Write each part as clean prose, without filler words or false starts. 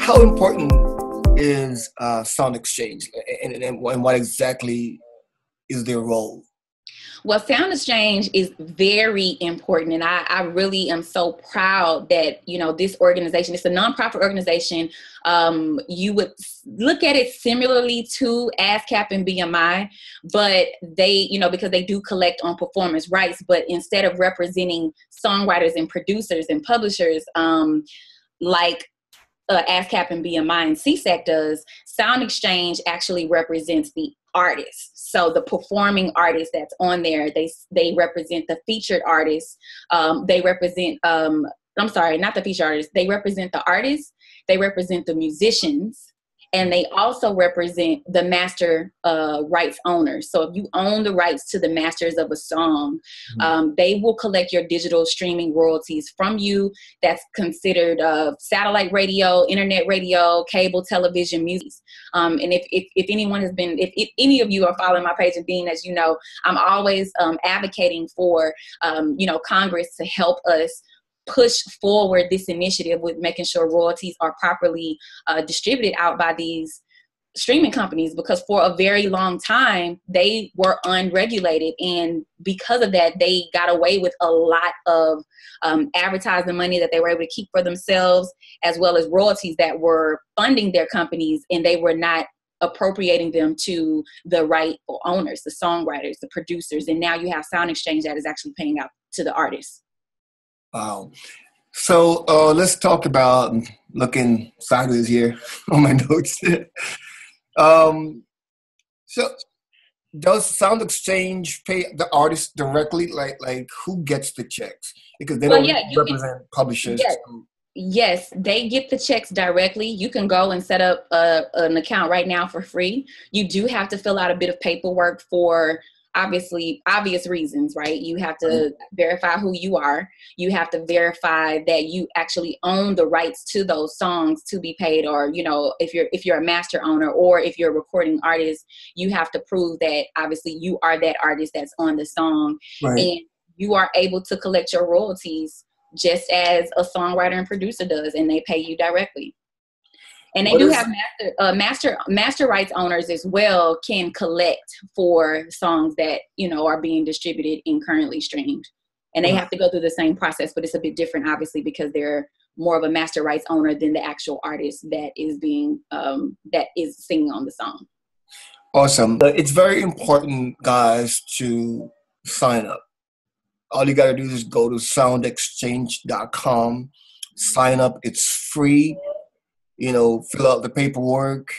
How important is sound exchange, and what exactly is their role? Well, Sound Exchange is very important. And I really am so proud that, this organization, it's a nonprofit organization. You would look at it similarly to ASCAP and BMI, but they, because they do collect on performance rights, but instead of representing songwriters and producers and publishers, like ASCAP and BMI and CSAC does, Sound Exchange actually represents the artists. So the performing artists that's on there, they represent the featured artists. They represent, I'm sorry, not the featured artists. They represent the artists. They represent the musicians. And they also represent the master rights owners. So if you own the rights to the masters of a song, they will collect your digital streaming royalties from you. That's considered satellite radio, internet radio, cable television, music. And if anyone has been, if any of you are following my page, and Dean, as you know, I'm always advocating for, Congress to help us push forward this initiative with making sure royalties are properly distributed out by these streaming companies, because for a very long time they were unregulated, and because of that they got away with a lot of advertising money that they were able to keep for themselves, as well as royalties that were funding their companies, and they were not appropriating them to the rightful owners, the songwriters, the producers. And now you have Sound Exchange that is actually paying out to the artists. Wow. So let's talk about looking sideways here on my notes. So does Sound Exchange pay the artist directly? Like who gets the checks? Because they don't represent publishers. Yes, they get the checks directly. You can go and set up an account right now for free. You do have to fill out a bit of paperwork for obvious reasons, right? You have to verify who you are. You have to verify that you actually own the rights to those songs to be paid, or, if you're a master owner, or if you're a recording artist, you have to prove that obviously you are that artist that's on the song. Right. And you are able to collect your royalties just as a songwriter and producer does, and they pay you directly. And they do have master rights owners as well, can collect for songs that, are being distributed and currently streamed. And they have to go through the same process, but it's a bit different, obviously, because they're more of a master rights owner than the actual artist that is singing on the song. Awesome. It's very important, guys, to sign up. All you got to do is go to soundexchange.com, sign up. It's free. Fill out the paperwork.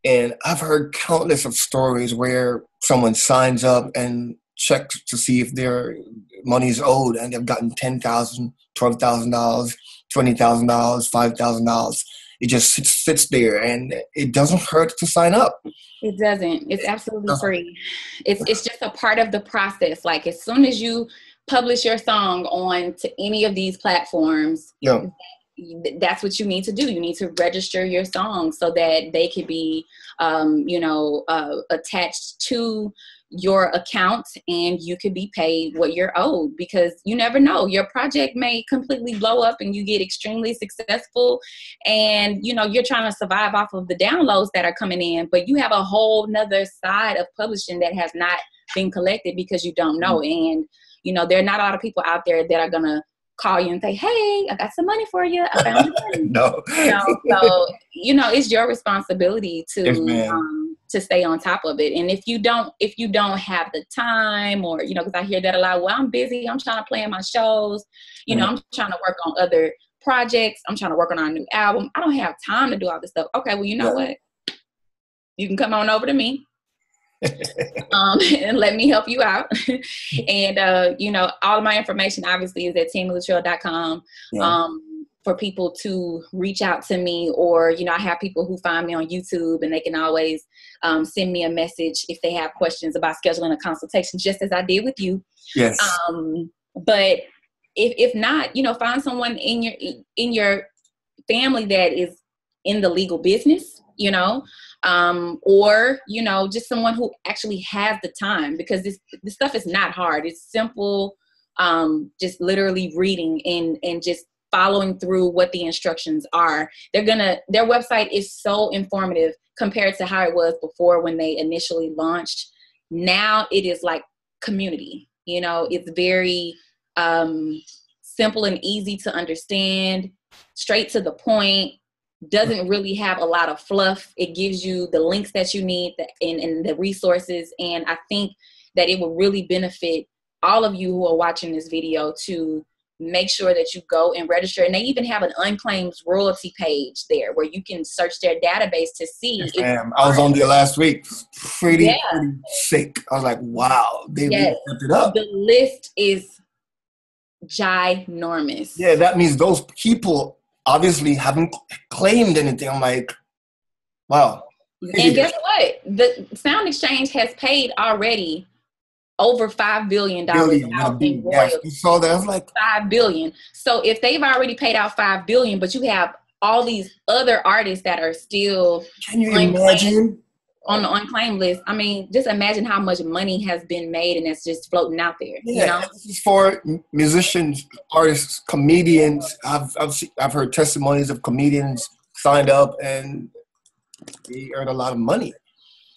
And I've heard countless of stories where someone signs up and checks to see if their money is owed, and they've gotten $10,000, $12,000, $20,000, $5,000. It just sits there, and it doesn't hurt to sign up. It doesn't. It's absolutely free. It's just a part of the process. Like, as soon as you publish your song on to any of these platforms, that's what you need to do. You need to register your song so that they could be, attached to your account, and you could be paid what you're owed, because you never know. Your project may completely blow up and you get extremely successful, and, you're trying to survive off of the downloads that are coming in, but you have a whole nother side of publishing that has not been collected because you don't know. And, there are not a lot of people out there that are going to call you and say, hey, I got some money for you. I found your money. No. So, it's your responsibility to stay on top of it. And if you don't have the time, or, because I hear that a lot, well, I'm busy. I'm trying to plan my shows. I'm trying to work on other projects. I'm trying to work on our new album. I don't have time to do all this stuff. Okay, well, you know what? You can come on over to me. And let me help you out. And, all of my information obviously is at TamiLaTrell.com. For people to reach out to me, or, I have people who find me on YouTube, and they can always send me a message if they have questions about scheduling a consultation, just as I did with you. Yes. But if not, find someone in your family that is in the legal business, or, just someone who actually has the time, because this stuff is not hard. It's simple. Just literally reading and just following through what the instructions are. Their website is so informative compared to how it was before when they initially launched. Now it is like community, it's very simple and easy to understand, straight to the point, doesn't really have a lot of fluff. It gives you the links that you need and the resources. And I think that it will really benefit all of you who are watching this video to make sure that you go and register. And they even have an unclaimed royalty page there where you can search their database to see. Yes, ma'am. I was on there last week. Pretty sick. I was like, wow, they really stepped it up. The list is ginormous. Yeah, that means those people obviously haven't claimed anything. I'm like, wow. And guess what? The Sound Exchange has paid already over $5 billion out in royalties. Yes, you saw that. I was like, $5 billion. So if they've already paid out $5 billion, but you have all these other artists that are still can you imagine on the unclaimed list? I mean, just imagine how much money has been made and it's just floating out there. Yeah, this is for musicians, artists, comedians. I've heard testimonies of comedians signed up and they earn a lot of money.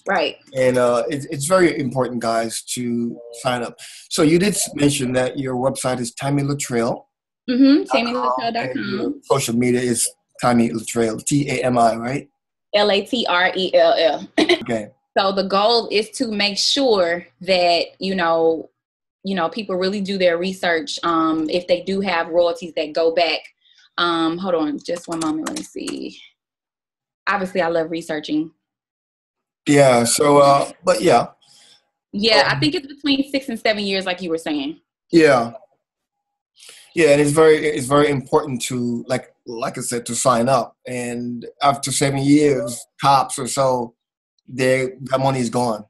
Right. And it's very important, guys, to sign up. So you did mention that your website is Tami LaTrell. TamiLaTrell.com. Social media is Tami LaTrell, Tami, right? LaTrell. Okay. So the goal is to make sure that, people really do their research. If they do have royalties that go back. Hold on just one moment. Let me see. Obviously, I love researching. Yeah. So, but yeah. Yeah, I think it's between 6 and 7 years, like you were saying. Yeah. Yeah, and it's very important to like I said, to sign up. And after 7 years, tops or so, that money is gone.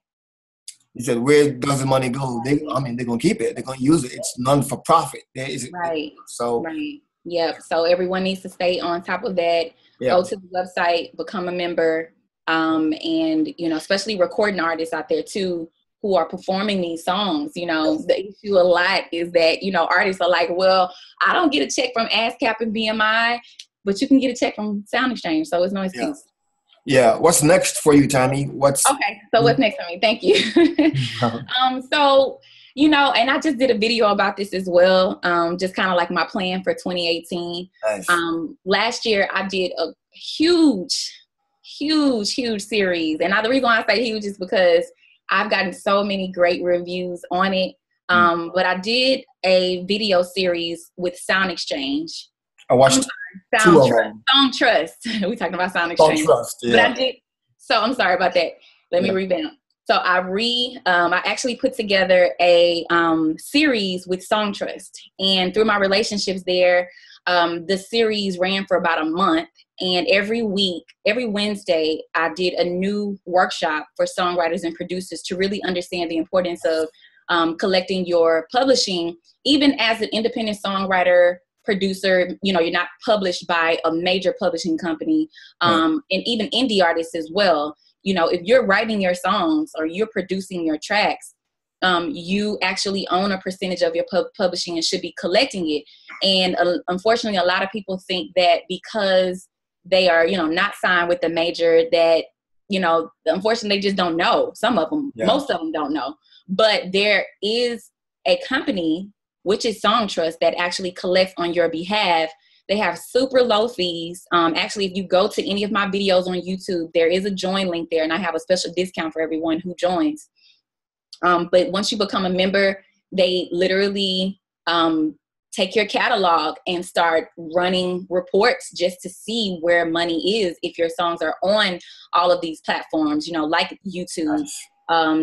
He said, "Where does the money go? They're gonna keep it. They're gonna use it. It's none for profit." Right. So right. Yep. So everyone needs to stay on top of that. Yeah. Go to the website, become a member, and especially recording artists out there too who are performing these songs. The issue a lot is that artists are like, well, I don't get a check from ASCAP and BMI, but you can get a check from Sound Exchange, so it's no excuse. Yeah. What's next for you, Tami? What's next for me? Thank you. So, and I just did a video about this as well. Just kind of like my plan for 2018. Nice. Last year I did a huge series. And the reason why I say huge is because I've gotten so many great reviews on it. But I did a video series with Sound Exchange. I watched Song Trust. We're talking about Sound Exchange. Song Trust, yeah. But I did. So I'm sorry about that. Let me revamp. So I actually put together a series with Song Trust. And through my relationships there, the series ran for about a month. And every Wednesday, I did a new workshop for songwriters and producers to really understand the importance of collecting your publishing. Even as an independent songwriter, producer, you're not published by a major publishing company, and even indie artists as well. If you're writing your songs or you're producing your tracks, you actually own a percentage of your publishing and should be collecting it. And unfortunately, a lot of people think that because they are, not signed with the major that, unfortunately, they just don't know. Some of them, most of them don't know. But there is a company, which is Song Trust, that actually collects on your behalf. They have super low fees. Actually, if you go to any of my videos on YouTube, there is a join link there, and I have a special discount for everyone who joins. But once you become a member, they literally take your catalog and start running reports just to see where money is if your songs are on all of these platforms, like YouTube.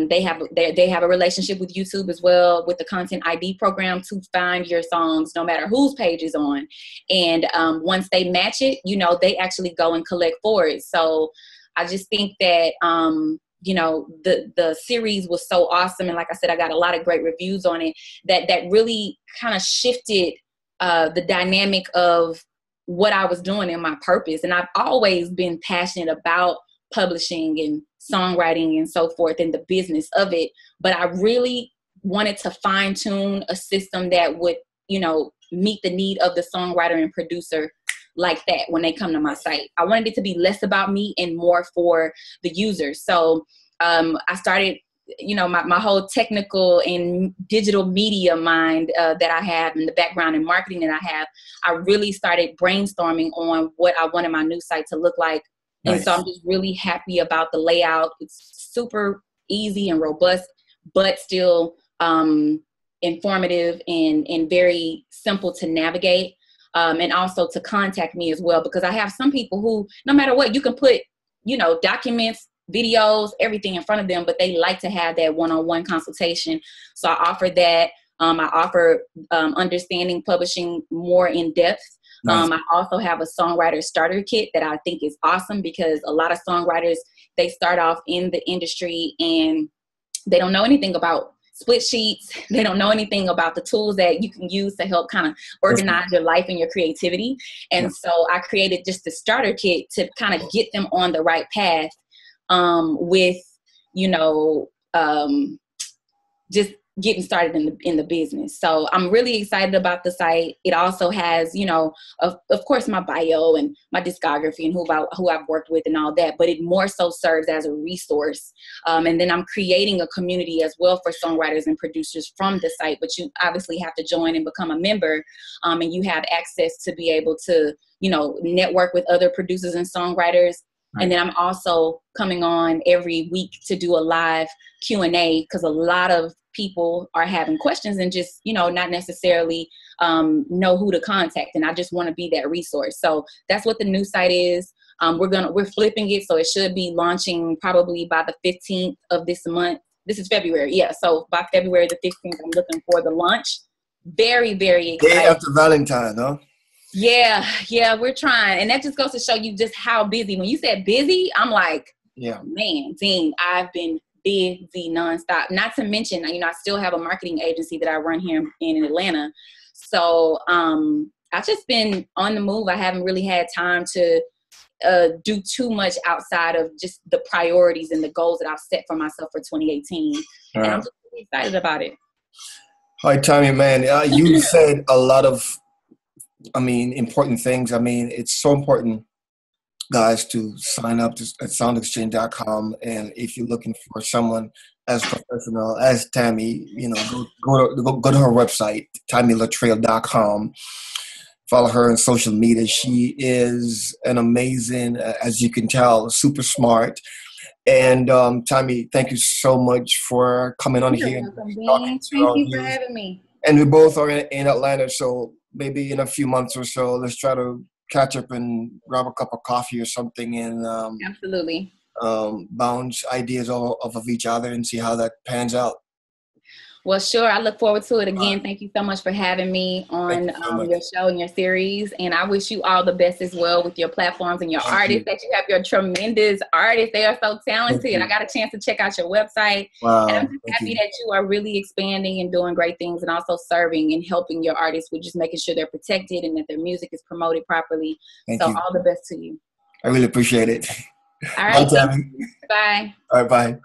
They have a relationship with YouTube as well, with the Content ID program, to find your songs no matter whose page is on. And once they match it, they actually go and collect for it. So I just think that the series was so awesome, and like I said, I got a lot of great reviews on it that really kind of shifted the dynamic of what I was doing in my purpose. And I've always been passionate about publishing and songwriting and so forth, and the business of it. But I really wanted to fine tune a system that would, meet the need of the songwriter and producer like that when they come to my site. I wanted it to be less about me and more for the users. So I started, you know, my whole technical and digital media mind that I have, and the background in marketing that I have, I really started brainstorming on what I wanted my new site to look like. Nice. And so I'm just really happy about the layout. It's super easy and robust, but still informative and very simple to navigate. And also to contact me as well, because I have some people who, no matter what, you can put, you know, documents, videos, everything in front of them, but they like to have that one-on-one consultation. So I offer that. I offer understanding publishing more in depth. Nice. I also have a songwriter starter kit that I think is awesome, because a lot of songwriters, they start off in the industry and they don't know anything about split sheets. They don't know anything about the tools that you can use to help kind of organize your life and your creativity. And so I created just the starter kit to kind of get them on the right path with, you know, just getting started in the business. So I'm really excited about the site. It also has, you know, of course, my bio and my discography and who I've worked with and all that, but it more so serves as a resource. And then I'm creating a community as well for songwriters and producers from the site, but you obviously have to join and become a member, and you have access to be able to, you know, network with other producers and songwriters. Right. And then I'm also coming on every week to do a live Q&A, because a lot of people are having questions and just, you know, not necessarily know who to contact. And I just want to be that resource. So that's what the new site is. We're flipping it. So it should be launching probably by the 15th of this month. This is February. Yeah. So by February the 15th, I'm looking for the launch. Very, very excited. Day after Valentine, huh? Yeah, we're trying. And that just goes to show you just how busy. When you said busy, I'm like, yeah, man, Dean, I've been busy nonstop. Not to mention, you know, I still have a marketing agency that I run here in Atlanta. So I've just been on the move. I haven't really had time to do too much outside of just the priorities and the goals that I've set for myself for 2018. And I'm just really excited about it. Hi, Tami, man. You said a lot of, important things. It's so important, guys, to sign up at soundexchange.com. And if you're looking for someone as professional as Tami, you know, go to her website, TamiLaTrell.com. Follow her on social media. She is an amazing, as you can tell, super smart. And Tami, thank you so much for coming on here. Thank you for having me. And we both are in Atlanta, so maybe in a few months or so, let's try to catch up and grab a cup of coffee or something, and absolutely bounce ideas off of each other and see how that pans out. Well, sure. I look forward to it again. Thank you so much for having me on your show and your series. And I wish you all the best as well with your platforms and your artists that you have. Your tremendous artists. They are so talented. I got a chance to check out your website. Wow. And I'm just happy that you are really expanding and doing great things, and also serving and helping your artists with just making sure they're protected and that their music is promoted properly. Thank you. All the best to you. I really appreciate it. All right. Bye, Tami. Bye. All right, bye.